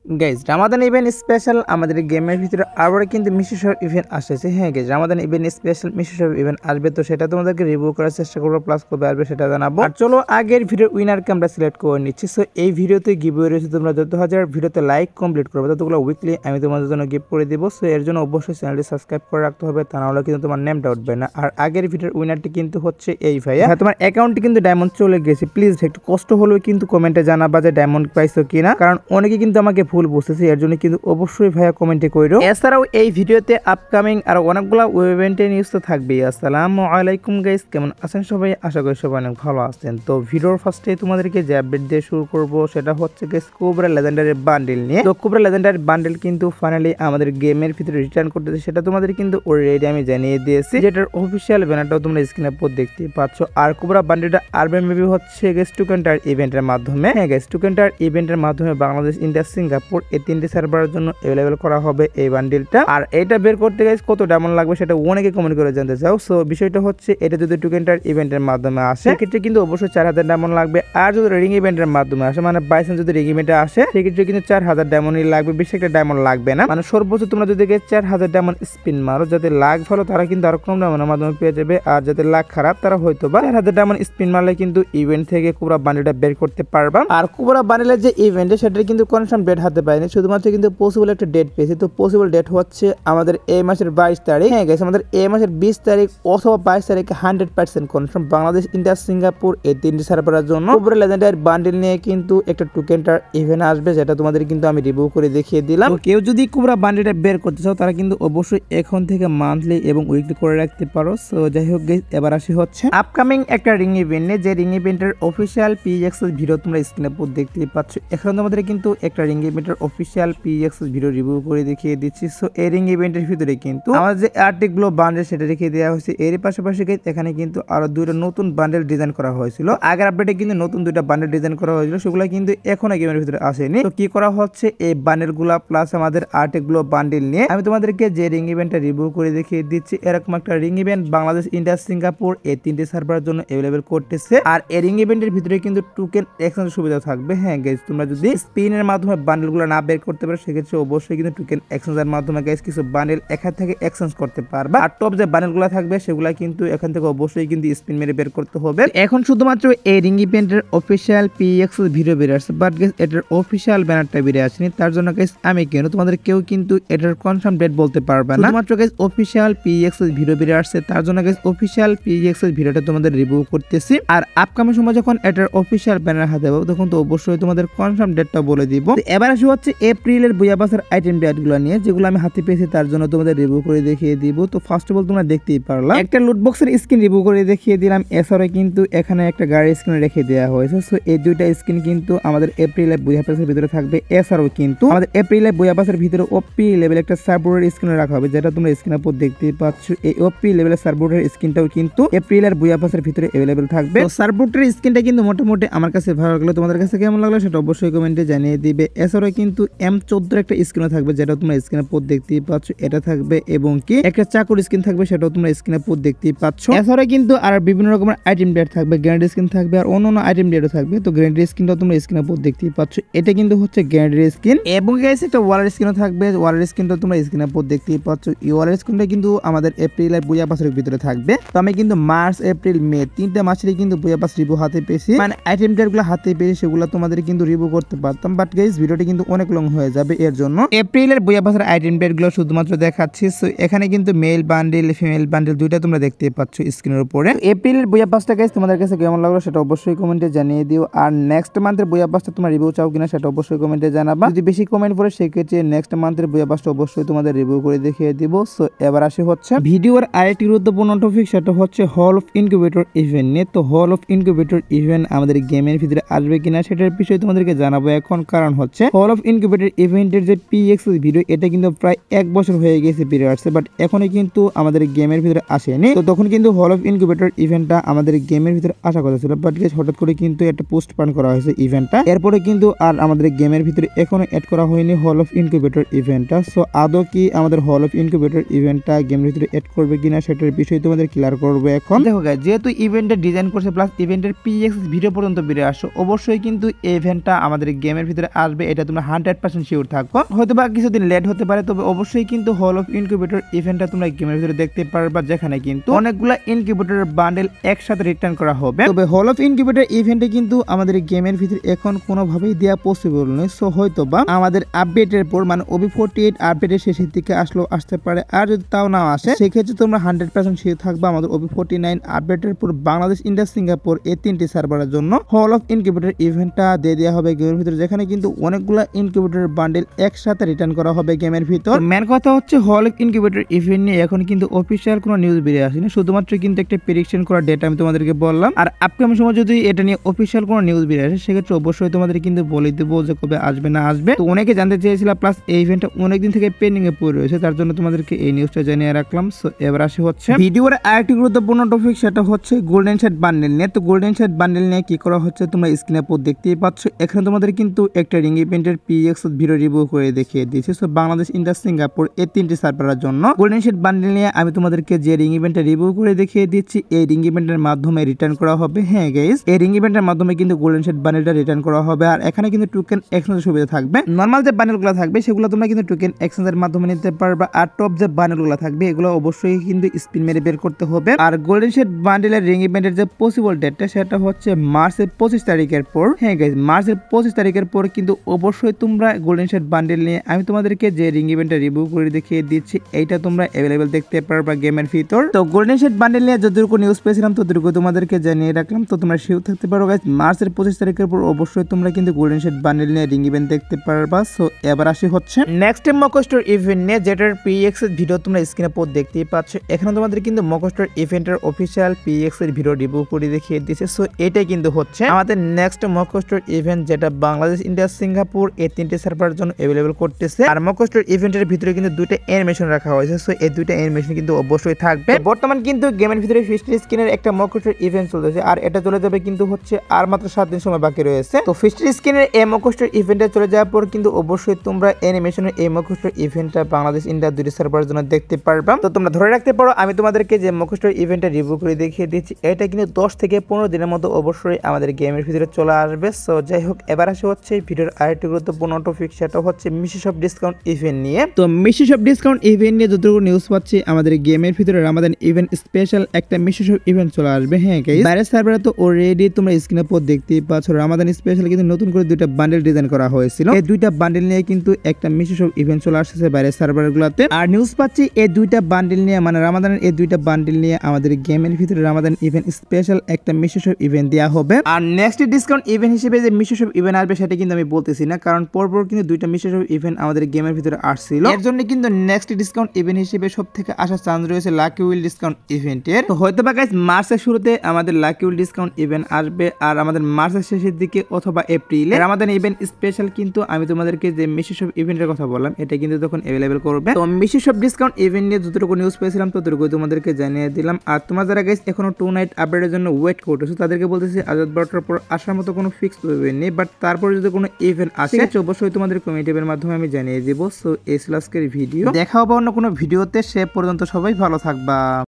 Guys Ramadan event special আমাদের গেমের ভিতরে আবার কিন্তু মিশিসব ইভেন্ট আসছে। হ্যাঁ গাইজ রামাদান ইভেন্ট স্পেশাল মিশিসব ইভেন্ট আসবে, তো সেটা তোমাদেরকে রিভিউ করার চেষ্টা করবো, প্লাস কবে আসবে সেটা জানাবো। আর চলো আগের ভিডিওর উইনারকে আমরা সিলেক্ট করে নিচ্ছি। সো এই ভিডিওতে গিভওয়ে রয়েছে, তোমরা যত হাজার ভিডিওতে লাইক কমপ্লিট করবে ততগুলো উইকলি আমি তোমাদের জন্য গিফট করে দিব। সো এর জন্য অবশ্যই চ্যানেলটি সাবস্ক্রাইব করে রাখতে হবে, তা নাহলে কিন্তু তোমার নেমটা উঠবে না। আর আগের ভিডিওর উইনারটি কিন্তু হচ্ছে এই ভাইয়া। তোমার অ্যাকাউন্টে কিন্তু ডায়মন্ড চলে গেছে, প্লিজ একটু কষ্ট হলেও কিন্তু কমেন্টে জানাবা যে ডায়মন্ড পাইছো কিনা, কারণ অনেকে কিন্তু আমাকে ভুল বুঝতেছে, এর জন্য কিন্তু অবশ্যই ভাইয়া কমেন্টে কইরো। এছাড়াও এই ভিডিওতে আপকামিং আর অনেকগুলো ইভেন্টের নিউজ তো থাকবেই। আসসালামু আলাইকুম গাইস, কেমন আছেন সবাই? আশা করি সবাই অনেক ভালো আছেন। তো ভিডিওর ফার্স্টে তোমাদেরকে যে আপডেট দিয়ে শুরু করব সেটা হচ্ছে গাইস কোবরা লেজেন্ডারি বান্ডেল নিয়ে। তো কোবরা লেজেন্ডারি বান্ডেল কিন্তু ফাইনালি আমাদের গেমের ভিতরে রিটার্ন করতেছে, সেটা তোমাদের কিন্তু অলরেডি আমি জানিয়ে দিয়েছি, যেটার অফিসিয়াল ব্যানারটাও তোমরা স্ক্রিনে পর দেখতে পাচ্ছ। আর কোবরা বান্ডেলটা আরবে মেবি হচ্ছে গাইস টোকেনটার ইভেন্টের মাধ্যমে। হ্যাঁ গাইস টোকেনটার ইভেন্টের মাধ্যমে বাংলাদেশ, ইন্ডিয়া, সিঙ্গাপুর এই তিনটি সার্ভারের জন্য অ্যাভেলেবল করা হবে এই বান্ডিলটা। আর এটা বের করতে গাইস কত ডায়মন্ড লাগবে সেটা অনেকে কমেন্ট করে জানতে চাও। সো বিষয়টা হচ্ছে এটা যদি টোকেনটার ইভেন্টের মাধ্যমে আসে সেক্ষেত্রে কিন্তু অবশ্যই 4000 ডায়মন্ড লাগবে। আর যদি রিং ইভেন্টের মাধ্যমে আসে, মানে বাইসেন যদি রিং ইভেন্টে আসে সেক্ষেত্রে কিন্তু 4000 ডায়মন্ডই লাগবে, বেশি একটা ডায়মন্ড লাগবে না। মানে সর্বোচ্চ তোমরা যদি 4000 ডায়মন্ড স্পিন মারো, যাতে লাখ ভালো তারা কিন্তু আরো কম ডায়মন্ডের মাধ্যমে পেয়ে যাবে, আর যাতে লাখ খারাপ তারা হয়তো বা 4000 ডায়মন্ড স্পিন মারলে কিন্তু ইভেন্ট থেকে কোবরা বান্ডিলটা বের করতে পারবা। আর কোবরা বান্ডিলের যে ইভেন্টে সেটা কিন্তু কনফার্ম ডেট হাতে পাইনি, শুধুমাত্র কিন্তু পসিবল একটা ডেট পেয়েছি। তো পসিবল ডেট হচ্ছে আমাদের এই মাসের 22 তারিখ। হ্যাঁ গাইস আমাদের এই মাসের 20 তারিখ অথবা 22 তারিখে 100% কনফার্ম বাংলাদেশ, ইন্ডিয়া, সিঙ্গাপুর এই তিনটি সার্ভারের জন্য কোবরা লেজেন্ডারি বান্ডেল নিয়ে কিন্তু একটা টোকেনটার ইভেন্ট আসবে, যেটা তোমাদের কিন্তু আমি রিভিউ করে দেখিয়ে দিলাম। তো কেউ যদি কোবরা বান্ডেলটা বের করতে চাও তারা কিন্তু অবশ্যই এখন থেকে মান্থলি এবং উইকলি করে রাখতে পারো। সো যাই হোক গাইস এবার আসি হচ্ছে আপকামিং একটা রিং ইভেন্ট নিয়ে, যে রিং ইভেন্টের অফিসিয়াল পিএক্সএস ভিডিও তোমরা স্ক্রিনে পর দেখতে পাচ্ছ। এখন তোমাদের কিন্তু একটা রিং ইভেন্টের অফিসিয়াল পিএক্সএস ভিডিও রিভিউ করে দেখিয়ে দিচ্ছি। সো এই রিং ইভেন্টের ভিতরে কিন্তু আমাদের যে আর্টিকগুলো বান্ডেল সেটা রেখে দেওয়া হয়েছে, এর পাশাপাশি এখানে কিন্তু আরো দুইটা নতুন বান্ডেল ডিজাইন করা হয়েছিল। আগের আপডেটে কিন্তু নতুন দুইটা বান্ডেল ডিজাইন করা হয়েছিল, সেগুলো কিন্তু এখনো গেমের ভিতরে আসেনি। তো কি করা হচ্ছে, এই বান্ডেল গুলা প্লাস আমাদের আর্টিকগুলো বান্ডেল নিয়ে আমি তোমাদেরকে যে রিং ইভেন্টটা রিভিউ করে দেখিয়ে দিচ্ছি। এরকম একটা ring event Bangladesh, India, Singapore এই তিনটি সার্ভারের জন্য অ্যাভেলেবল করতেছে। আর এই রিং ইভেন্টের ভিতরে কিন্তু টোকেন এক্সচেঞ্জ সুবিধা থাকবে। হ্যাঁ গাইস তোমরা যদি স্পিনের মাধ্যমে বান্ডেলগুলো না বের করতে পারো সেক্ষেত্রে অবশ্যই কিন্তু টোকেন এক্সচেঞ্জের মাধ্যমে গাইস কিছু বান্ডেল এখান থেকে এক্সচেঞ্জ করতে পারবা। আর টপ যে বান্ডেলগুলো থাকবে সেগুলা কিন্তু এখান থেকে অবশ্যই কিন্তু স্পিন মেরে বের করতে হবে। এখন শুধুমাত্র এই রিং ইভেন্টের অফিসিয়াল পিএক্সএস ভিডিও বের আসছে, বাট গাইস এটার অফিসিয়াল ব্যানারটা বেরিয়ে আসেনি। তার জন্য গাইস আমি কেন তোমাদের কেউ কিন্তু এটার কনফার্ম ডেট বলতে পারবে না, শুধুমাত্র গাইস অফিসিয়াল পিএক্সএস ভিডিও বেরিয়ে আসছে। তার জন্য গাইস অফিসিয়াল পিএক্সএস ভিডিওটা তোমাদের রিভিউ করতেছি। আর আপকামিং সময় যখন এটার অফিসিয়াল ব্যানার হাতে পাবো তখন তো অবশ্যই তোমাদের কনফার্ম ডেটটা বলে দিব। এবার আসি হচ্ছে এপ্রিলের বুয়াবাসের আইটেম ডেটগুলো নিয়ে, যেগুলো আমি হাতে পেয়েছি তার জন্য তোমাদের রিভিউ করে দেখিয়ে দিব। তো ফার্স্ট অফ অল তোমরা দেখতেই পারলা একটা লুটবক্সের স্ক্রিন রিভিউ করে দেখিয়ে দিলাম। এছাড়াও কিন্তু এখানে একটা গাড়ির স্ক্রিন রেখে দেওয়া হয়েছে। সো এই দুইটা স্ক্রিন কিন্তু আমাদের এপ্রিলের বুয়াবাসের ভিতরে থাকবে। এছাড়াও কিন্তু আমাদের এপ্রিলের বুয়াবাসের ভিতরে ওপি লেভেল একটা সার্ভারের স্ক্রিন রাখা হবে, যেটা তোমরা স্ক্রিনের উপর দেখতেই পাচ্ছ। এই ওপি লেভেলের সার্ভারের স্ক্রিনটাও কিন্তু এপ্রিলের বুয়াবাসের ভিতরে অ্যাভেলেবল থাকবে। তো সার্ভারের স্ক্রিনটা কিন্তু মোটামুটি আমার কাছে ভালো লাগলো, তোমাদের কাছে কেমন লাগলো সেটা অবশ্যই কমেন্টে জানিয়ে দিবে। এছাড়াও কিন্তু M14 একটা স্ক্রিনও থাকবে, যেটা তোমরা স্ক্রিনের উপর দেখতেই পাচ্ছ, এটা থাকবে। এবং কি একটা চাকুর স্ক্রিন থাকবে, সেটাও তোমরা স্ক্রিনের উপর দেখতেই পাচ্ছ। এছাড়াও কিন্তু আর বিভিন্ন রকমের আইটেম ডেট থাকবে, গ্যারান্টি স্ক্রিন থাকবে আর অন্যান্য আইটেম ডেটও থাকবে। তো গ্যারান্টি স্ক্রিনটাও তোমরা স্ক্রিনের উপর দেখতেই পাচ্ছ, এটা কিন্তু হচ্ছে গ্যারান্টি স্ক্রিন। এবং গাইস একটা ওয়ালের স্ক্রিনও থাকবে, ওয়ালের স্ক্রিনটাও তোমরা স্ক্রিনের উপর দেখতেই পাচ্ছ। এই ওয়ালের স্ক্রিনটা কিন্তু আমাদের এপ্রিলের বুয়াবাসের ভিতরে থাকবে। তো আমি কিন্তু মার্চ, এপ্রিল, মে তিনটা মাসেরই কিন্তু বুয়াবাস রিভিউ হাতে পেয়েছি, মানে আইটেম ডেটগুলো হাতে পেয়েছি, সেগুলো তোমাদের কিন্তু রিভিউ করতে পারতাম, বাট গাইস ভিডিওটি কিন্তু অনেক লং হয়ে যাবে। এর জন্য এপ্রিলের বুয়াবাসের আইটেম ডেটগুলো শুধুমাত্র দেখাচ্ছি। সো এখানে কিন্তু মেল বান্ডেল, ফিমেল বান্ডেল দুইটা তোমরা দেখতে পাচ্ছ স্ক্রিনের উপরে। এপ্রিলের বুয়াবাসটা গাইস তোমাদের কাছে কেমন লাগলো সেটা অবশ্যই কমেন্টে জানিয়ে দিও। আর নেক্সট মান্থের বুয়াবাসটা তোমরা রিভিউ চাও কিনা সেটা অবশ্যই কমেন্টে জানাবা। যদি বেশি কমেন্ট পড়ে সেক্ষেত্রে নেক্সট মান্থের বুয়াবাসটা অবশ্যই তোমাদের রিভিউ করে দেখিয়ে দিব। সো এবার আসি হচ্ছে ভিডিওর আরেকটি গুরুত্বপূর্ণ টপিক, সেটা হচ্ছে হল অফ ইনকিউবেটর ইভেন্ট নিয়ে। তো হল অফ ইনকিউবেটর ইভেন্ট আমাদের গেমের ভিতরে আসবে কিনা সেটার বিষয়ে তোমাদেরকে জানাবো এখন। কারণ হচ্ছে হল অফ ইনকিউবেটর ইভেন্টের যে পিএক্সএস ভিডিও এটা কিন্তু প্রায় 1 বছর হয়ে গেছে বেরিয়ে আসছে, বাট এখনো কিন্তু আমাদের গেমের ভিতরে আসেনি। তো তখন কিন্তু হল অফ ইনকিউবেটর ইভেন্টটা আমাদের গেমের ভিতরে আসা কথা ছিল, বাট হঠাৎ করে কিন্তু একটা পোস্ট পান করা হয়েছে ইভেন্টটা। এরপরে কিন্তু আর আমাদের গেমের ভিতরে এখনো অ্যাড করা হয়নি হল অফ ইনকিউবেটর ইভেন্টটা। সো আদৌ কি আমাদের হল অফ ইনকিউবেটর ইভেন্টটা গেমের ভিতরে অ্যাড করবে কিনা সেটার বিষয়ে তোমাদের ক্লিয়ার করবে এখন। দেখো গাইস যেহেতু ইভেন্টের ডিজাইন করছে প্লাস ইভেন্টের পিএক্স ভিডিও পর্যন্ত বেরিয়ে আসছে, অবশ্যই কিন্তু এই ইভেন্টটা আমাদের গেমের ভিতরে আসবে, এটা তোমরা তোমরা 100% শিওর থাকো। হয়তো বা কিছুদিন লেট হতে পারে, তবে অবশ্যই কিন্তু হল অফ ইনকিউবেটর ইভেন্টটা তোমরা গেমের ভিতরে দেখতে পারবা, যেখানে কিন্তু অনেকগুলা ইনকিউবেটর বান্ডেল একসাথে রিটার্ন করা হবে। তবে হল অফ ইনকিউবেটর ইভেন্টে কিন্তু আমাদের গেমের ভিতরে এখন কোনোভাবেই দেওয়া পসিবল নয়। সো হয়তো বা আমাদের আপডেটের পর মানে OB48 আপডেটের শেষের দিকে আসতে পারে। আর যদি তাও না আসে সেক্ষেত্রে তোমরা 100% শিওর থাকবা আমাদের OB49 আপডেটের পর বাংলাদেশ, ইন্ডিয়া, সিঙ্গাপুর এই 3টি সার্ভারের জন্য হল অফ ইনকিউবেটর ইভেন্টটা দিয়ে দেওয়া হবে গেমের ভিতরে, যেখানে কিন্তু অনেকগুলা ইনকিউবেটর বান্ডেল একসাথে রিটার্ন করা হবে গেমের ভিতর। মেন কথা হচ্ছে হল অফ ইনকিউবেটর ইভেন্ট নিয়ে এখন কিন্তু অফিসিয়াল কোনো নিউজ বেরিয়ে আসেনি, শুধুমাত্র কিন্তু একটা প্রেডিকশন করা ডেটা আমি তোমাদেরকে বললাম। আর আপকামিং সময় যদি এটা নিয়ে অফিসিয়াল কোনো নিউজ বেরিয়ে আসে সেক্ষেত্রে অবশ্যই তোমাদের কিন্তু বলে দেবো যে কবে আসবে না আসবে। তো অনেকে জানতে চেয়েছিল, প্লাস এই ইভেন্টটা অনেকদিন থেকে পেন্ডিং এ পড়ে রয়েছে, তার জন্য তোমাদেরকে এই নিউজটা জানিয়ে রাখলাম। সো এবার আসি হচ্ছে ভিডিওর আরেকটি গুরুত্বপূর্ণ টপিক, সেটা হচ্ছে গোল্ডেন শার্ট বান্ডেল নিয়ে। তো গোল্ডেন শার্ট বান্ডেল নিয়ে কি করা হচ্ছে তোমরা স্ক্রিনে পর দেখতেই পাচ্ছ। এখানে তোমাদের কিন্তু একটা রিং ইভেন্টের PX ভিডিও রিভিউ করে দেখিয়ে দিয়েছি। সো বাংলাদেশ, ইন্ডিয়া, সিঙ্গাপুর এই 3টি সার্ভারের জন্য গোল্ডেন শার্ট বান্ডেল নিয়ে আমি তোমাদেরকে যে রিং ইভেন্টটা রিভিউ করে দেখিয়ে দিচ্ছি, এই রিং ইভেন্টের মাধ্যমে রিটার্ন করা হবে। হ্যাঁ গাইস, এই রিং ইভেন্টের মাধ্যমে কিন্তু গোল্ডেন শার্ট বান্ডেলটা রিটার্ন করা হবে। আর এখানে কিন্তু টোকেন এক্সচেঞ্জের সুবিধা থাকবে। নরমাল যে বান্ডেলগুলো থাকবে সেগুলো তোমরা কিন্তু টোকেন এক্সচেঞ্জের মাধ্যমে নিতে পারবে। আর টপ যে বান্ডেলগুলো থাকবে এগুলো অবশ্যই কিন্তু স্পিন মেরে বের করতে হবে। আর গোল্ডেন শার্ট বান্ডেলের রিং ইভেন্টের যে পসিবল ডেটটা সেটা হচ্ছে মার্চের 25 তারিখের পর। হ্যাঁ গাইস, মার্চের 25 তারিখের পর কিন্তু অবশ্যই তোমরা গোল্ডেন শার্ট বান্ডেল নিয়ে আমি তোমাদেরকে যে রিং ইভেন্টটা রিভিউ করে দেখিয়ে দিচ্ছি এইটা তোমরা অ্যাভেলেবেল দেখতে পারবা গেমের ভিতর। তো গোল্ডেন শার্ট বান্ডেল নিয়ে যতটুকু নিউজ পেয়েছিলাম ততটুকু তোমাদেরকে জানিয়ে রাখলাম। তো তোমরা শিওর থাকতে পারো গাইস, মার্চের 25 তারিখের পর অবশ্যই তোমরা কিন্তু গোল্ডেন শার্ট বান্ডেল নিয়ে রিং ইভেন্ট দেখতে পারবা। সো এবার আসি হচ্ছে নেক্সট মকস্টোর ইভেন্ট নিয়ে, যেটার PX এর ভিডিও তোমরা স্ক্রিনে পর দেখতেই পাচ্ছ। এখানে তোমাদের কিন্তু মকস্টোর ইভেন্টের অফিসিয়াল PX এর ভিডিও রিভিউ করে দেখিয়ে দিয়েছে। সো এটাই কিন্তু হচ্ছে আমাদের নেক্সট মকস্টোর ইভেন্ট, যেটা বাংলাদেশ, ইন্ডিয়া, সিঙ্গাপুর এই 3টি সার্ভারের জন্য অ্যাভেলেবল করতেছে। আর মকস্টোর ইভেন্টের ভিতরে কিন্তু দুইটা অ্যানিমেশন রাখা হয়েছে। সো এই দুইটা অ্যানিমেশন কিন্তু অবশ্যই থাকবে। বর্তমান কিন্তু গেমের ভিতরে 50 স্কিনের একটা মকস্টোর ইভেন্ট চলতেছে, আর এটা চলে যাবে কিন্তু হচ্ছে আর মাত্র 7 দিন সময় বাকি রয়েছে। তো 50 স্কিনের এই মকস্টোর ইভেন্টে চলে যাওয়ার পর কিন্তু অবশ্যই তোমরা অ্যানিমেশনের এই মকস্টোর ইভেন্টটা বাংলাদেশ, ইন্ডিয়া 2টি সার্ভারের জন্য দেখতে পারবা। তো তোমরা ধরে রাখতে পারো আমি তোমাদেরকে যে মকস্টোর ইভেন্টটা রিভিউ করে দেখিয়ে দিচ্ছি, এটা কিন্তু 10 থেকে 15 দিনের মতো অবশ্যই আমাদের গেমের ভিতরে চলে আসবে। সো যাই হোক, এবার আসে হচ্ছে ভিডিওর আরেকটি গুরুত্বপূর্ণ টপিক, সেটা হচ্ছে মিশিশপ ডিসকাউন্ট ইভেন্ট নিয়ে। তো মিশিশপ ডিসকাউন্ট ইভেন্ট নিয়ে যতটুকু নিউজ পাচ্ছি, আমাদের গেমের ভিতরে রামাদান ইভেন্ট স্পেশাল একটা মিশিশপ ইভেন্ট চলে আসবে। হ্যাঁ গাইস, বাইরের সার্ভারে তো অলরেডি তোমরা স্ক্রিনে পর দেখতেই পাচ্ছ রামাদান স্পেশাল কিন্তু নতুন করে দুইটা বান্ডেল ডিজাইন করা হয়েছিল। এই দুইটা বান্ডেল নিয়ে কিন্তু একটা মিশিশপ ইভেন্ট চলে আসছে বাইরের সার্ভারগুলোতে। আর নিউজ পাচ্ছি এই দুইটা বান্ডেল নিয়ে মানে রামাদানের এই দুইটা বান্ডেল নিয়ে আমাদের গেমের ভিতরে রামাদান ইভেন্ট স্পেশাল একটা মিশিশপ ইভেন্ট দেওয়া হবে। আর নেক্সট ডিসকাউন্ট ইভেন্ট হিসেবে যে মিশিশপ ইভেন্ট আসবে সেটা কিন্তু আমি বলতেছি না, কারণ পরপর কিন্তু দুইটা মিশিশপ ইভেন্ট আমাদের গেমের ভিতরে আসছিল। এর জন্য কিন্তু নেক্সট ডিসকাউন্ট ইভেন্ট হিসেবে সবথেকে আসার চান্স রয়েছে লাকি উইল ডিসকাউন্ট ইভেন্টের। তো হয়তো বা গাইস মার্চের শুরুতে আমাদের লাকি উইল ডিসকাউন্ট ইভেন্ট আসবে, আর আমাদের মার্চের শেষের দিকে অথবা এপ্রিলে আমাদের ইভেন্ট স্পেশাল কিন্তু আমি তোমাদেরকে যে মিশিশপ ইভেন্টের কথা বললাম এটা কিন্তু তখন অ্যাভেলেবল করবে। তো মিশিশপ ডিসকাউন্ট ইভেন্ট নিয়ে যতটুকু নিউজ পেয়েছিলাম ততটুকু তোমাদেরকে জানিয়ে দিলাম। আর তোমরা যারা গাইস এখনো 2 নাইট আপডেটের জন্য ওয়েট করতেছো তাদেরকে বলতেছি আজাদ বারোটার পর আসার মতো কোনো ফিক্সড ইভেন্ট নেই, বাট তারপরে যদি কোনো ইভেন্ট আসে অবশ্যই তোমাদের কমিউনিটির মাধ্যমে আমি জানিয়ে দিব। সো এই ছিল আজকের ভিডিও, দেখা হবে অন্য কোনো ভিডিওতে। সে পর্যন্ত সবাই ভালো থাকবা।